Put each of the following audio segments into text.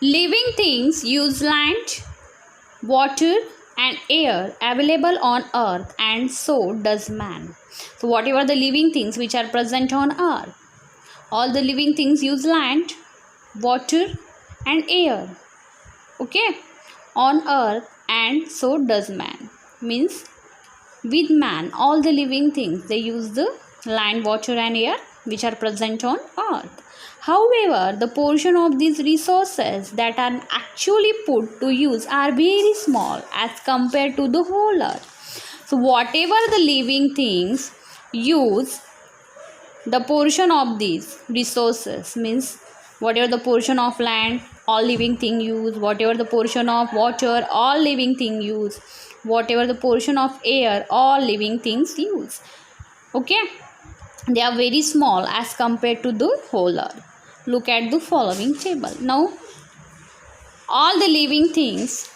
Living things use land, water and air available on earth, and so does man. So whatever the living things which are present on earth, all the living things use land, water and air, okay, on earth, and so does man. Means with man, all the living things, they use the land, water and air which are present on earth. However, the portion of these resources that are actually put to use are very small as compared to the whole earth. So whatever the living things use, the portion of these resources, means whatever the portion of land, all living thing use, whatever the portion of water, all living thing use, whatever the portion of air, all living things use, okay, they are very small as compared to the whole earth. Look at the following table. Now all the living things,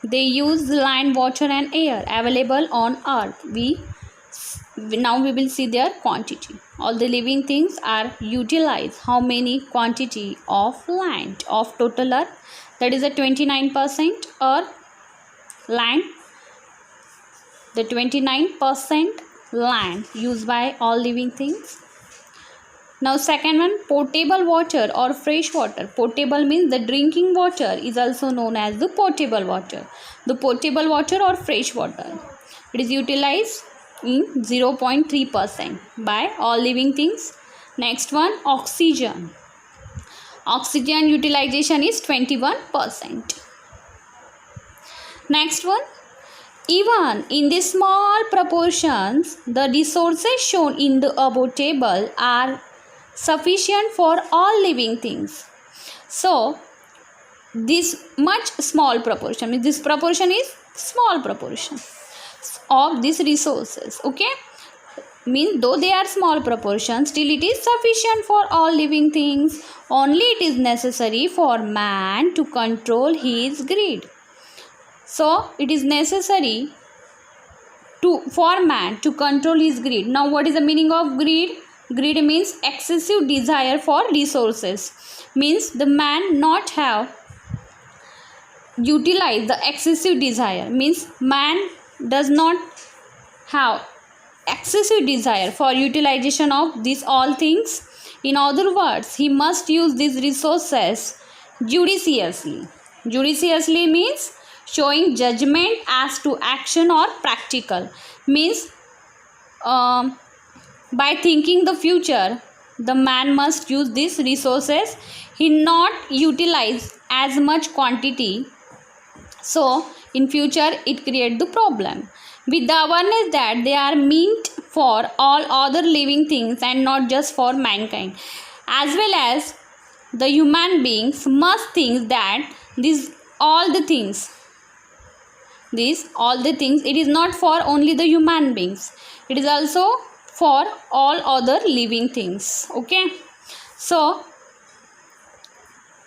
they use land, water and air available on earth. Now we will see their quantity. All the living things are utilize how many quantity of land of total earth, that is a 29% earth land, the 29% land used by all living things. Now second one, potable water or fresh water. Potable means the drinking water is also known as the potable water. The potable water or fresh water, it is utilized in 0.3% by all living things. Next one, oxygen. Oxygen utilization is 21%. Next one, even in the small proportions, the resources shown in the above table are sufficient for all living things. So this much small proportion, means this proportion is small proportion of these resources, okay, means though they are small proportions, still it is sufficient for all living things. Only it is necessary for man to control his greed. So it is necessary for man to control his greed. Now what is the meaning of greed? Greed means excessive desire for resources, means the man not have utilize the excessive desire, means man does not have excessive desire for utilization of these all things. In other words, he must use these resources judiciously. Judiciously means showing judgment as to action or practical, means by thinking the future, the man must use these resources. He not utilize as much quantity, so in future it create the problem. With the awareness that they are meant for all other living things and not just for mankind, as well as the human beings must think that all the things, it is not for only the human beings, it is also for all other living things, okay. So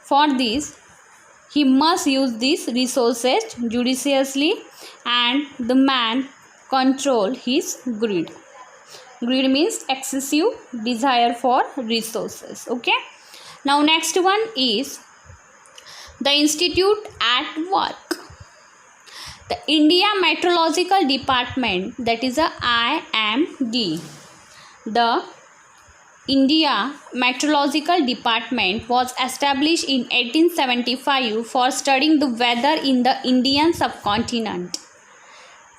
for this, he must use these resources judiciously, and the man control his greed. Greed means excessive desire for resources, okay. Now next one is the institute at work. The India Meteorological Department, that is a IMD. The India Meteorological Department was established in 1875 for studying the weather in the Indian subcontinent.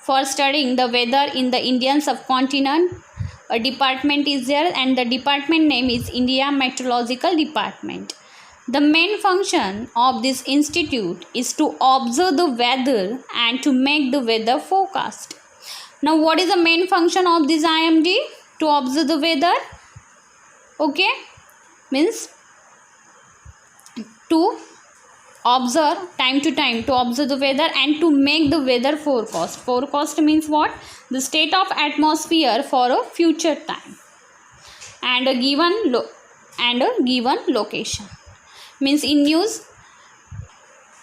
For studying the weather in the Indian subcontinent, a department is there, and the department name is India Meteorological Department. The main function of this institute is to observe the weather and to make the weather forecast. Now what is the main function of this IMD? To observe the weather, okay, means to observe time to time, to observe the weather and to make the weather forecast. Forecast means what? The state of atmosphere for a future time and a given location. Means in news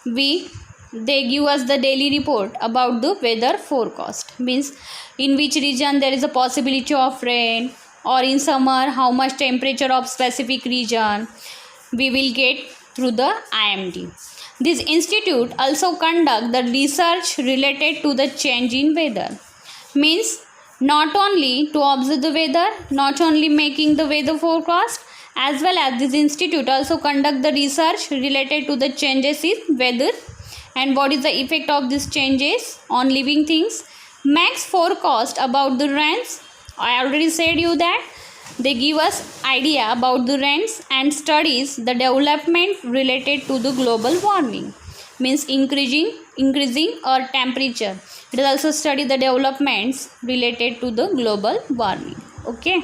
they give us the daily report about the weather forecast, means in which region there is a possibility of rain, or in summer how much temperature of specific region. We will get through the IMD. This institute also conduct the research related to the change in weather. Means not only to observe the weather, not only making the weather forecast, as well as this institute also conduct the research related to the changes in weather and what is the effect of these changes on living things, makes forecast about the rains. I already said you that they give us idea about the rains and studies the development related to the global warming, means increasing our temperature. It will also study the developments related to the global warming. Okay.